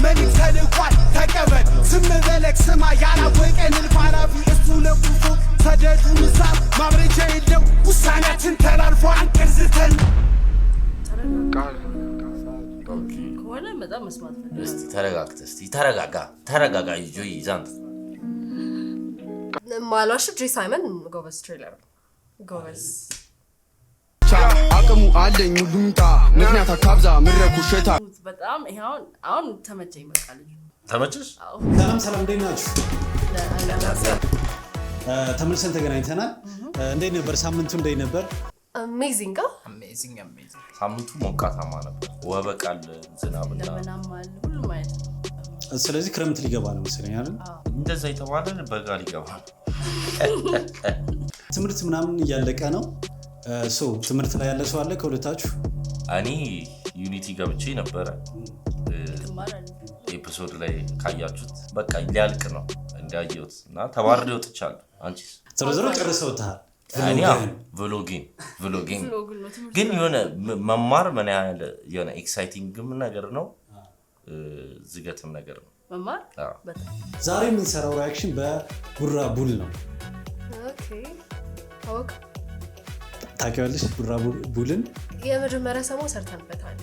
መልክ ተልኳል ተቀበል ዝም በለክ ስማ ያላወቀን ልፋራፊ እሱ ለቁፎ ሰደዱን እሳት ማብረጃ የለው ውሳኔያችን ተላልፎ አንቀርዝተን ከሆነ በጣም መስማት ፈልጋለሁ። እስቲ ተረጋግተህ እስቲ ተረጋጋ ጆይ ዛንት ማሏሽ ጄ ሳይመን ጎበዝ ትሬለር ጎበዝ አቅሙ አለኝ ሉምጣ ምክንያት አካብዛ ምረኩ ሸታ በጣም ይሄውን አሁን ተመቸኝ በቃ ልጅ ተመቸሽ? ሰላም እንዴት ናችሁ? ተመልሰን ተገናኝተናል። እንዴት ነበር ሳምንቱ? እንዴት ነበር? አሜዚንግ ሳምንቱ ሞቃታማ ነበር። ወበቃል ዝናብና ለምናማል ሁሉ ማለት ስለዚህ ክረምት ሊገባ ነው መሰለኝ አይደል? እንደዛ የተባለ በጋ ሊገባ ትምህርት ምናምን እያለቀ ነው። ትምህርት ላይ ያለ ሰው አለ ከሁለታችሁ? እኔ ዩኒቲ ገብቼ ነበረ ኤፒሶድ ላይ ካያችሁት በቃ ሊያልቅ ነው እንዳያዩት እና ተባርሬ ወጥቻለሁ። አንቺስ? ዝርዝሩ ጨርሰውታል? እኔ ቭሎጊንግ ግን የሆነ መማር ምን ያህል የሆነ ኤክሳይቲንግም ነገር ነው ዝገትም ነገር ነው መማር። ዛሬ የምንሰራው ሪአክሽን በቡራ ቡል ነው። ኦኬ ታውቂዋለሽ ቡራ ቡልን? የመጀመሪያ ሰሞን ሰርተንበታል።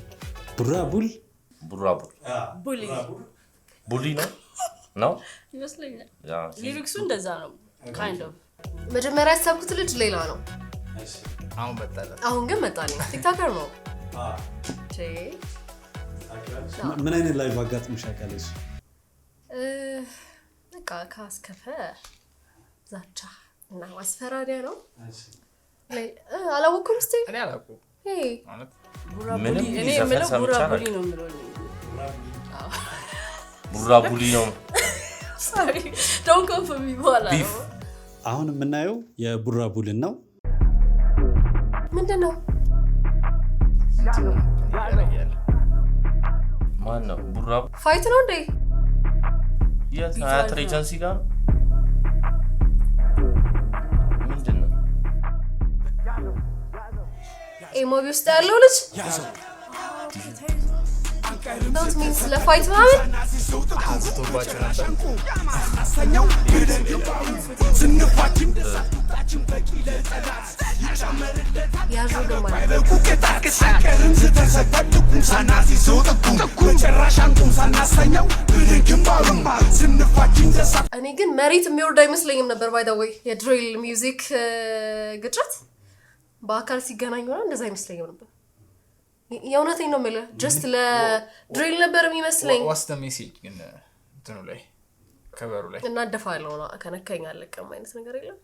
ቡራ ቡል ቡሊ ነው ይመስለኛል። ሊሪክሱ እንደዛ ነው kind of መጀመሪያ ያሰብኩት ልጅ ሌላ ነው። አሁን ግን መጣልኝ። ቲክቶከር ነው። ምን አይነት ላይቭ አጋጥሞሽ ያውቃል? በቃ ካስከፈ ዛቻ እና ማስፈራሪያ ነው። አላወኩም እስቲ እኔ አላውቅም ማለት ምንም እኔ ምንም ቡራ ቡሊ ነው የምለው። ቡራ ቡሊ ነው። sorry don't come for me በኋላ ነው። አሁን የምናየው የቡራ ቡልን ነው። ምንድነው? ማን ነው ቡራ? ፋይት ነው እንዴ? የት ኤጀንሲ ጋር ምንድነው? ኤሞቢ ውስጥ ያለው ልጅ ዶንት ሚን ስለ ፋይት ማለት አዝቶባቸው ነበር። እኔ ግን መሬት የሚወርድ አይመስለኝም ነበር። ባይ ዘ ዌይ የድሪል ሚውዚክ ግጭት በአካል ሲገናኙ ነው እንደዛ አይመስለኝም ነበር። የእውነቴን ነው የምልህ። ጀስት ለድሪል ነበር የሚመስለኝ። ዋስ ዘ ሜሴጅ ግን እንትኑ ላይ ከበሩ ላይ እናደፋለሁ ነው ከነካኝ አለቀም አይነት ነገር የለም።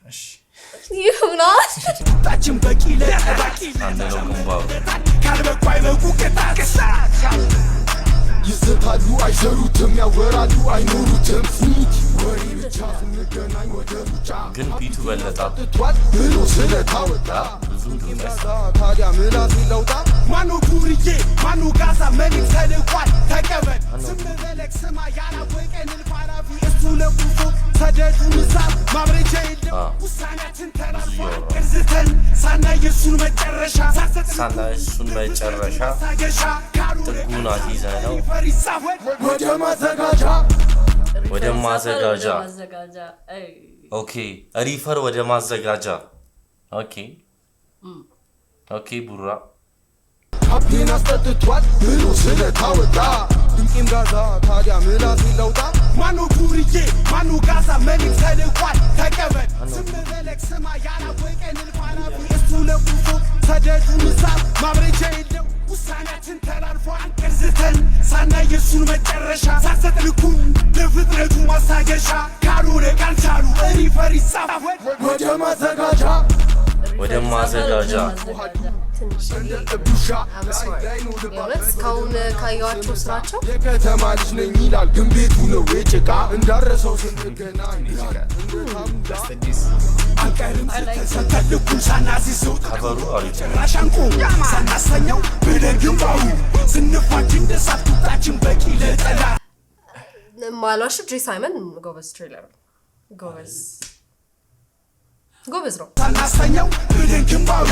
እሺ ይሁና ታችን በቂ ለባቂ አንደለው ጉምባው ካልበቁ አይበቁ ከታከሳ ይዘታሉ አይሰሩትም ያወራሉ አይኖሩትም ወሬ ብቻ ስንገናኝ ወደ ሩጫ ግን ፒቱ በለጣት ብሎ ስለታወጣ ብዙ ድረስ ታዲያ ምላስ ይለውጣ ማኑ ጉርዬ ማኑ ጋዛ መልክ ተልኳል ተቀበል ዝም በለክ ስማ ያላወቀን ልፋራፊ እሱ ለቁፎ ሰደዱን እሳት ማብረጃ የለው ውሳኔያችን ተላልፎ አንቀርዝተን ሳናይ እሱን መጨረሻ ጥጉን አትይዘህ ነው ወደ ማዘጋጃ ኦኬ ሪፈር ወደ ማዘጋጃ ኦኬ ቡራ ሀፒን አስጠጥቷል ብሎ ስለታወጣ ድምጤም ጋዛ ታዲያ ምላስ ይለውጣ ማኑ ጉርዬ ማኑ ጋዛ መልክ ተልኳል ተቀበል ዝም በለክ ስማ ያላወቀን ልፋራፊ እሱ ለቁፎ ሰደዱን እሳት ማብረጃ የለው ውሳኔያችን ተላልፎ አንቀርዝተን ሳናይ እሱን መጨረሻ ሳሰጥ ልኩን ለፍጥነቱ ማሳገሻ ካልሆነ ካልቻሉ ሪፈር ይጻፍ ወደ ማዘጋጃ የእውነት እስካሁን ካየኋቸው ስራቸው የከተማ ልጅ ነኝ ይላል ግን ቤቱ ነው የጭቃ እንዳረሰው ስንገናኝ አንቀርም ስተሰተልኩን ሳናሲሰው ከበሩ አሪፍ ራሻንቁ ሳናሰኘው ብለን ግንባሩ ስንፋጅ እንደሳት ቁጣችን በቂ ለጠላ ማሏሽ ጄ ሳይመን ጎበዝ ትሬለር ጎበዝ ነው ሳናሰኘው ብለን ግንባሩ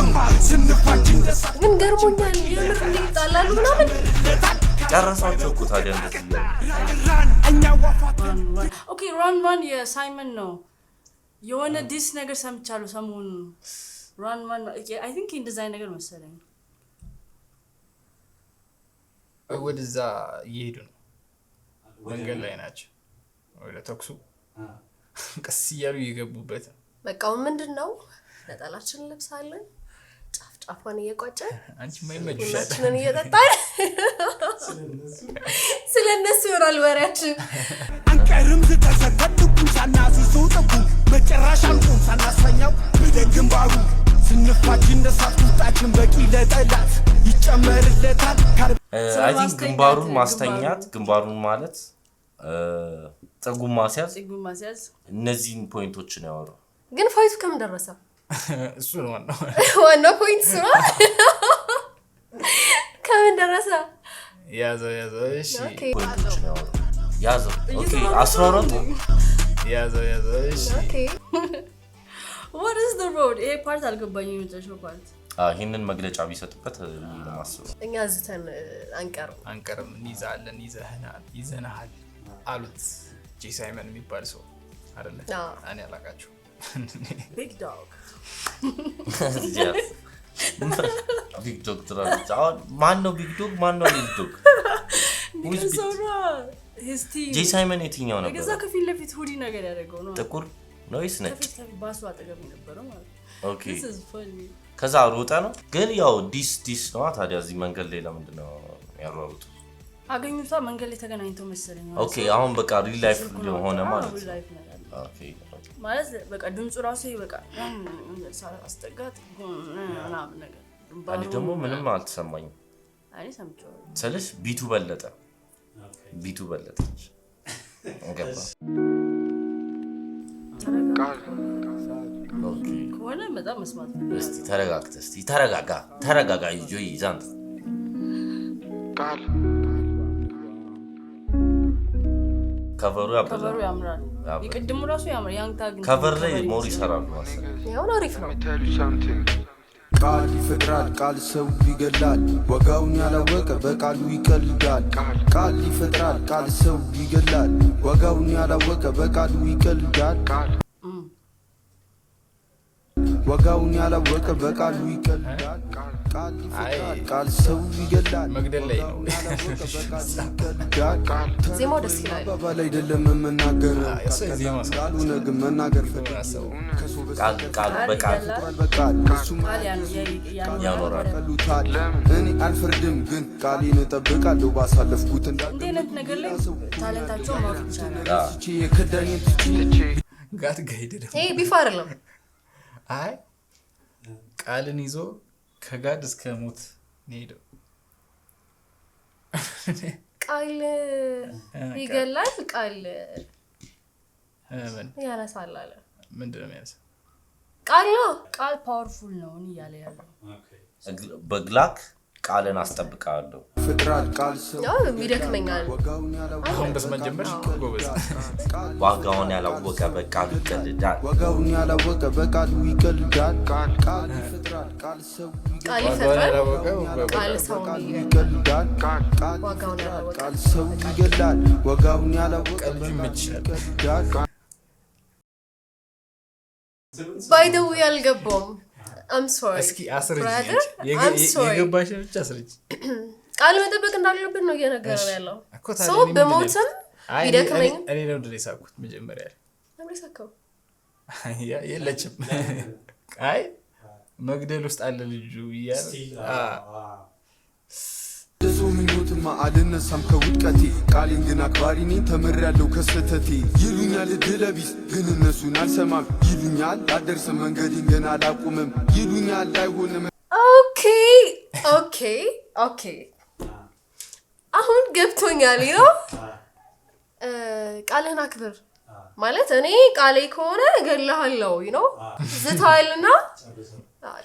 ስንፋጅ እንደሳት ግን ገርሞኛል። የምር እንዴት ጣላሉ ምናምን ጨረሳቸው እኮ ታዲያ እንደዚህ ኦኬ ራን የሳይመን ነው የሆነ ዲስ ነገር ሰምቻለሁ ሰሞኑን ራን አይ ቲንክ እንደዛ ነገር መሰለኝ ወደዛ እየሄዱ ነው መንገድ ላይ ናቸው ወደ ተኩሱ ቀስ እያሉ እየገቡበት በቃው ምንድነው ነጠላችን ለብሳለን ጫፍጫፏን እየቋጨ አንቺ ማይመጅሻል ስለነሱ እየጠጣን ስለነሱ ይሆናል ወሬያችን አንቀርም ተሰከተኩ ሳናስሰው ጠቁ መጨረሻ አንቆም ሳናስፈኛው በደግምባሩ ስንፋጅ እንደሳት ቁጣችን በቂ ለጠላት ይጨመርለታል አይ ቲንክ ግንባሩን ማለት ፀጉም ማስያዝ እነዚህን ፖይንቶችን ያወራው ግን ፋይቱ ከምን ደረሰ እሱ ነው ዋናው ፖይንት ስራ ከምን ደረሰ ያዘ እሺ ፖይንቶችን ያወራው ኦኬ 14 ያዘ እሺ ኦኬ what is the road ይሄ ፓርት አልገባኝም የመጨረሻው ፓርት ይሄንን መግለጫ ቢሰጥበት ለማስበው እኛ ዝተን አንቀርም እንይዛለን ይዘናል አሉት ጄ ሳይመን የሚባል ሰው አይደለ እኔ አላቃችሁ big dog ቢግ ዶግ ትራንስ ማን ነው ቢግ ዶግ his team ጄ ሳይመን የትኛው ነበር ከዛ ከፊት ለፊት ሁዲ ነገር ያደረገው ነው ጥቁር ነው ይስ ነጭ ከፊት ባሱ አጠገብ የነበረው ማለት ኦኬ this is funny ከዛ ሮጣ ነው ግን ያው ዲስ ነው ታዲያ እዚህ መንገድ ላይ ለምንድን ነው ያሯሩት አገኙታ መንገድ ላይ ተገናኝተው መሰለኝ ኦኬ አሁን በቃ ሪል ላይፍ ሆነ ማለት ኦኬ ማለት በቃ ድምጹ ራሱ በቃ አስተጋት ምናምን ነገር እኔ ደግሞ ምንም አልተሰማኝም አይ ሰምቼው ስለሽ ቢቱ በለጠች እንገባ ኦኬ ከሆነ በጣም መስማት እስቲ ተረጋጋ ጆይ ዛንት ቃል ከቨሩ ያምራል ይቀድሙ ራሱ ያምራል ያንታ ግን ከቨር ላይ ሞር ይሰራሉ ማለት ያው አሪፍ ነው ቃል ይፈጥራል ቃል ሰው ይገላል ወጋውን ያላወቀ በቃሉ ይቀልዳል ቃል ይፈጥራል ቃል ሰው ይገላል ወጋውን ያላወቀ በቃሉ ይቀልዳል ወጋውን ያላወቀ በቃሉ ይቀልዳል ቃል ይፈጥራል ቃል ሰው ይገላል መግደል ላይ ነው ዜማው ደስ ይላል ባባል አይደለም መናገር ቃሉ ነገ መናገር ፈጥራው ቃል በቃል እሱም ያኖራል እኔ አልፈርድም ግን ቃሌን እጠብቃለሁ ባሳለፍኩት እንደነት ነገር ላይ ታለንታቸው ማወቅ ይቻላል የከዳኝን ጋት ጋይደ ይሄ ቢፋ አይደለም አይ ቃልን ይዞ ከጋድ እስከ ሞት ሄዶ ቃል ይገላል ቃል ያነሳል አለ ምንድነው የሚያነሳ ቃል ፓወርፉል ነው ያለ በግላክ ቃልን አስጠብቃለሁ ፍጥራል ቃል ሰው ይደክመኛል አሁን በስመን ጀመርሽ ጎበዝ ዋጋውን ያላወቀ በቃሉ ይቀልዳል ወጋውን ያላወቀ በቃሉ ይቀልዳል ቃል ይፈጥራል ቃል ሰው ቃል ሰው ይቀልዳል ቃል ሰው ይገላል ወጋውን ያላወቀ ይቀልዳል by the way አልገባውም I'm sorry እስኪ አስረጅ የገባሽ ብቻ አስረጅ ቃል መጠበቅ እንዳለብን ነው እየነገረን ያለው ሰው በሞትም ቢደክመኝ እኔ ነው ድሬሳኩት መጀመሪያ ለምሳከው የለችም አይ መግደል ውስጥ አለ ልጁ ይያል ደሱ ምኞትማ አልነሳም ከውድቀቴ ቃሌን ግን አክባሪ ነኝ ተምሬያለሁ ከስተቴ ይሉኛል ድለቢስ ግን እነሱን አልሰማም ይሉኛል አልደርስም መንገዴን ገና አላቁምም ይሉኛል አይሆንም ኦኬ አሁን ገብቶኛል ነው ቃልህን አክብር ማለት እኔ ቃሌ ከሆነ እገልሃለሁ ነው ዝታልና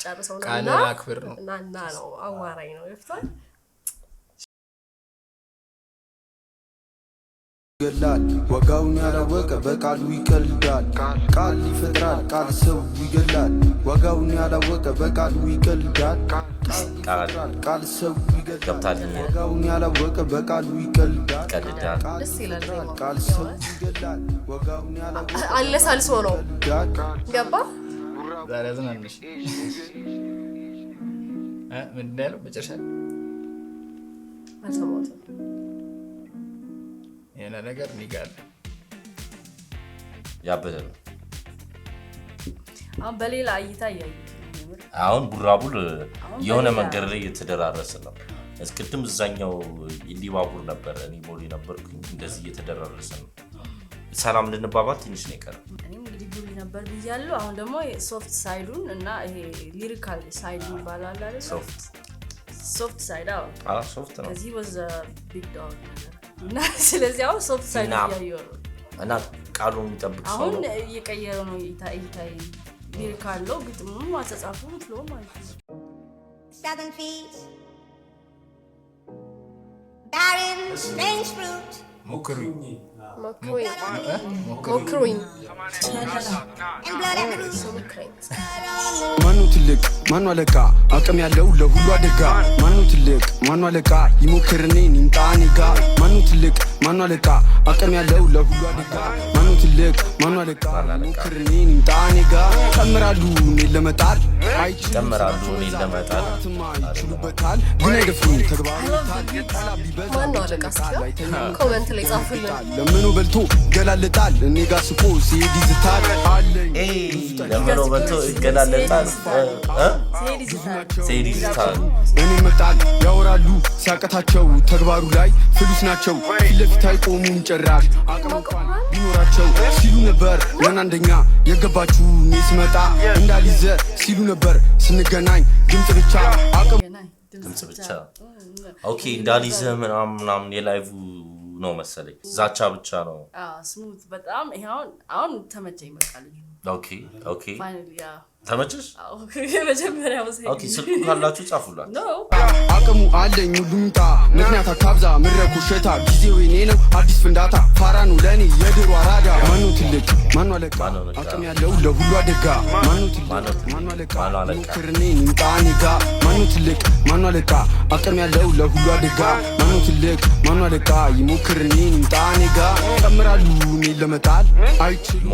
ጨርሰውና ቃልህን አክብር ነው እና ነው አዋራኝ ነው ይፍታል ይገላል ዋጋውን ያላወቀ በቃሉ ይቀልዳል ቃል ይፈጥራል ቃል ሰው ይገላል ዋጋውን ያላወቀ በቃሉ ይቀልዳል ቃል ሰው ይገላል ዋጋውን ያላወቀ በቃሉ ይቀልዳል ደስ ይላል ቃል ሰው ይገላል ዋጋውን ያላወቀ አለሳልሶ ነው ገባ ዛሬ አዝናለሽ ምንድን ነው ያለው መጨረሻ አልሰማሁትም የሆነ ነገር ሊጋል ያበደ ነው አሁን በሌላ እይታ አሁን ቡራቡል የሆነ መንገድ ላይ እየተደራረሰ ነው እስከትም እዛኛው ኢሊባቡር ነበር እኔ ሞሊ ነበርኩኝ እንደዚህ እየተደራረሰ ነው ሰላም ልንባባል ትንሽ ነው የቀረው እኔም እንግዲህ ቡሊ ነበር ብያለሁ አሁን ደግሞ ሶፍት ሳይዱን እና ይሄ ሊሪካል ሳይዱን ይባላል አይደል ሶፍት ሳይድ አዎ ሶፍት ነው እዚህ was a big dog እና ስለዚህ አሁን ሶፍት ሳይድ ያየው እና ቃሉን የሚጠብቅ ሰው አሁን እየቀየረ ነው ይታይ ሊሪካል ነው ግጥሙም አጻጻፉም ፍሎ ማለት ነው 7 feet barren strange fruit ሞክሩኝ ማኑ ትልቅ ማኑ አለቃ አቅም ያለው ለሁሉ አደጋ ማኑ ትልቅ ማኑ አለቃ ይሞክርኔ ንምጣኔ ጋ ማኑ ትልቅ ማኑ አለቃ አቅም ያለው ለሁሉ አደጋ ማኑ ትልቅ ማኑ አለቃ ይሞክርኔ ንምጣኔ ጋ ጨምራሉ እኔ ለመጣል አይችሉበታል ግን አይደፍሩም ተግባሩ ማነው አለቃ እስኪ ኮሜንት ላይ ጻፉልን ለምኑ በልቶ ገላለጣል እኔ ጋር ስቆ ሲሄድ ይዝታል አለኝ ለምኑ በልቶ ይገላለጣል ሲሄድ ይዝታል እኔ መጣል ያወራሉ ሲያቀታቸው ተግባሩ ላይ ፍሉስ ናቸው ፊት ለፊት አይቆሙም ጭራሽ አቅም እንኳን ቢኖራቸው ሲሉ ነበር ያን አንደኛ የገባችሁ እኔ ስመጣ እንዳልይዘ ሲሉ ነበር ስንገናኝ ድምፅ ብቻ አቅም ድምፅ ብቻ ኦኬ እንዳልይዘ ምናምን የላይቭ ነው መሰለኝ ዛቻ ብቻ ነው ስሙት በጣም ይሄን አሁን ተመቸኝ በቃ ልጅ ኦኬ ፋይናሊ ያ ተመቸሽ የመጀመሪያው ወሰይ ኦኬ ስልኩ ካላችሁ ጻፉላት አቅሙ አለኝ ሁሉምታ ምክንያት አካብዛ ምረኩ ሸታ ጊዜው የኔ ነው አዲስ ፍንዳታ ፋራ ነው ለኔ የድሮ አራዳ ማኑ ትልቅ ማኑ አለቃ አቅም ያለው ለሁሉ አደጋ ማኑ ትልቅ ማኑ አለቃ ሞክርኔ ንምጣኔ ጋ ማኑ ትልቅ ማኑ አለቃ አቅም ያለው ለሁሉ አደጋ ማኑ ትልቅ ማኑ አለቃ ይሞክርኔ ንምጣኔ ጋ ጨምራሉ እኔ ለመጣል አይችሉም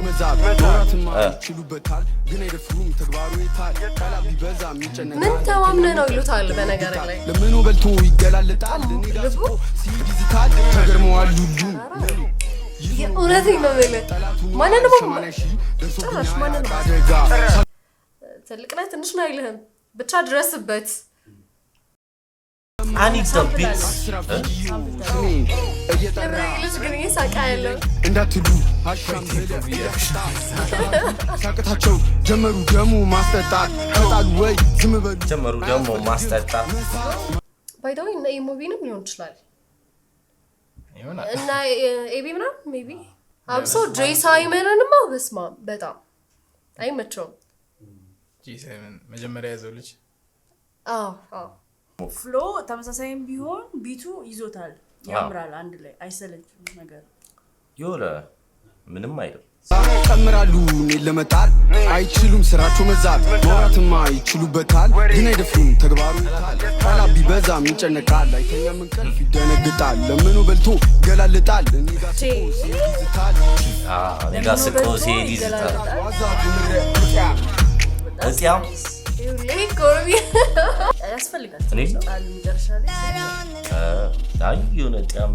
መዛብ ኖራትማ ይችሉበታል ግን አይደፍሩም ተግባሩ ይታል ቃላ ቢበዛ የሚጨነቅ ምን ተማምነ ነው ይሉታል በነገር ላይ ለምኑ በልቶ ይገላለጣል እኔ ጋር ስቆ ሲሄድ ይዝታል ተገርመዋል ሁሉም እውነቴን ነው የምልህ ማንንም ጭራሽ ማንንም ትልቅ ላይ ትንሽ ነው አይልህም ብቻ ድረስበት አኒት ቢት ልጅ ግን ይሳቃ ያለው እንዳትሉ ሳቅታቸው ጀመሩ ደሞ ማስጠጣት ከጣሉ ወይ ዝም በሉ ጀመሩ ደሞ ማስጠጣት ባይዳው እና ኢሞቢንም ሊሆን ይችላል እና ኤቢ ምናምን ሜቢ አብሶ ጄ ሳይመንንማ በስማ በጣም አይመቸውም ጄ ሳይመን መጀመሪያ ያዘው ልጅ ፍሎ ተመሳሳይም ቢሆን ቢቱ ይዞታል ያምራል አንድ ላይ አይሰለችም ነገር ይወለ ምንም አይደል ጨምራሉ እኔ ለመጣል አይችሉም ስራቸው መዛል ማውራትማ ይችሉበታል ግን አይደፍሩም ተግባሩ ቃላ ቢበዛ ይጨነቃል አይተኛም እንቅልፍ ይደነግጣል ለምኑ በልቶ ገላለጣል እኔ ጋር ስቆ ሲሄድ ይዝታል እዚያም ኮርቢ ያስፈልጋል እኔ ጣል ይደርሻል አይ የሆነ ጣም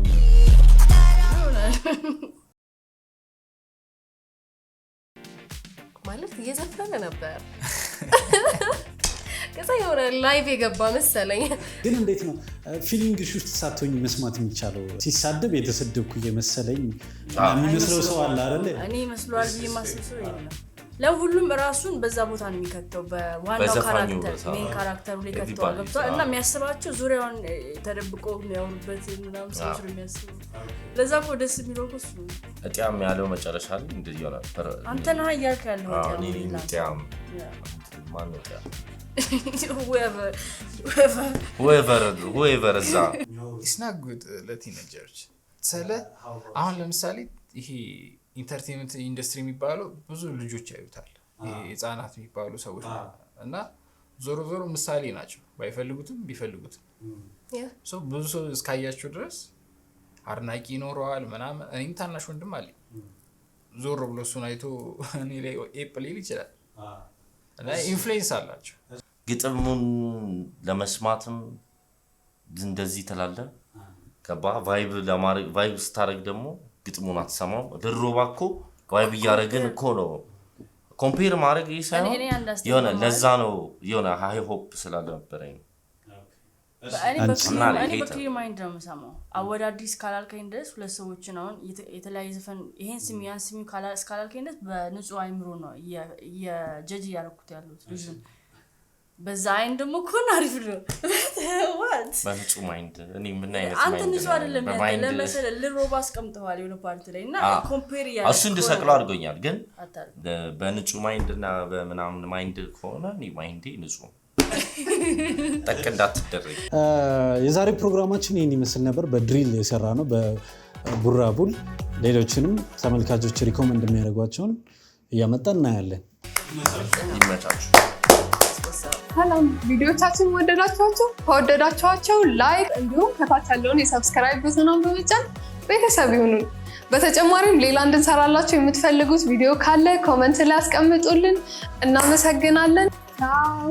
ማለት እየዘፈነ ነበር ከዛ የሆነ ላይቭ የገባ መሰለኝ ግን እንዴት ነው ፊሊንግሽ ውስጥ ሳትሆኝ መስማት የሚቻለው ሲሳደብ የተሰደብኩ እየመሰለኝ የሚመስለው ሰው አለ አይደል እኔ መስሏል ቢማስሰው የለም ለሁሉም ራሱን በዛ ቦታ ነው የሚከተው በዋናው ካራክተር ሜን ካራክተሩ ላይ ከተው ገብቷል እና የሚያስባቸው ዙሪያውን ተደብቆ የሚያወሩበት ምናምን ሰዎች ነው የሚያስበው ለዛ እኮ ደስ የሚለው እሱ እጣም ያለው መጨረሻ ላይ እንደዚህ ነበር አንተ ነህ ያልክ ያለው እጣም ማን ነው እጣም whoever it's not good ለቲኔጀሮች ስለ አሁን ለምሳሌ ይሄ ኢንተርቴይንመንት ኢንዱስትሪ የሚባለው ብዙ ልጆች ያዩታል ህፃናት የሚባሉ ሰዎች እና ዞሮ ዞሮ ምሳሌ ናቸው ባይፈልጉትም ቢፈልጉትም ሶ ብዙ ሰው እስካያቸው ድረስ አርናቂ ኖረዋል ምናምን እኔም ታናሽ ወንድም አለኝ ዞር ብሎ እሱን አይቶ እኔ ላይ ኤፕሊል ይችላል እና ኢንፍሉዌንስ አላቸው ግጥሙን ለመስማትም እንደዚህ ተላለ ከባ ቫይብ ለማድረግ ቫይብ ስታረግ ደግሞ ግጥሙን አትሰማው ድሮባኮ ቫይብ ያረግን እኮ ነው ኮምፔር ማድረግ ይሳው የሆነ ለዛ ነው የሆነ ሃይ ሆፕ ስላልነበረኝ እኔ በክሊር ማይንድ ነው የምሰማው አወዳዲስ ካላልከኝ ድረስ ሁለት ሰዎች ነው የተለያየ ዘፈን ይሄን ስም ያን ስም ካላልከኝ ድረስ በንጹህ አይምሮ ነው የጀጅ ያረኩት ያሉት ልጅን በዛ አይን ደግሞ ኮን አሪፍ ነው what በንጹህ ማይንድ እኔ ምን አይነት ማይንድ አንተ ንጹህ አይደለም ለምሳሌ ለሮባ አስቀምጠዋል የሆነ ፓርት ላይ እና ኮምፔር ያለ እሱ እንደሰቅለው አድርጎኛል ግን በንጹህ ማይንድ እና በመናምን ማይንድ ከሆነ እኔ ማይንዴ ንጹህ ተቀዳት ተደረገ የዛሬ ፕሮግራማችን ይሄን ይመስል ነበር በድሪል የሰራ ነው በቡራቡል ሌሎችንም ተመልካቾች ሪኮመንድ የሚያደርጓቸውን እያመጣን እናያለን ይመቻችሁ ሰላም ቪዲዮቻችን ወደዳችኋቸው ላይክ እንዲሁም ከታች ያለውን የሰብስክራይብ በተናም በመጫን ቤተሰብ ይሁኑ በተጨማሪም ሌላ እንድንሰራላችሁ የምትፈልጉት ቪዲዮ ካለ ኮሜንት ላይ አስቀምጡልን እናመሰግናለን ቻው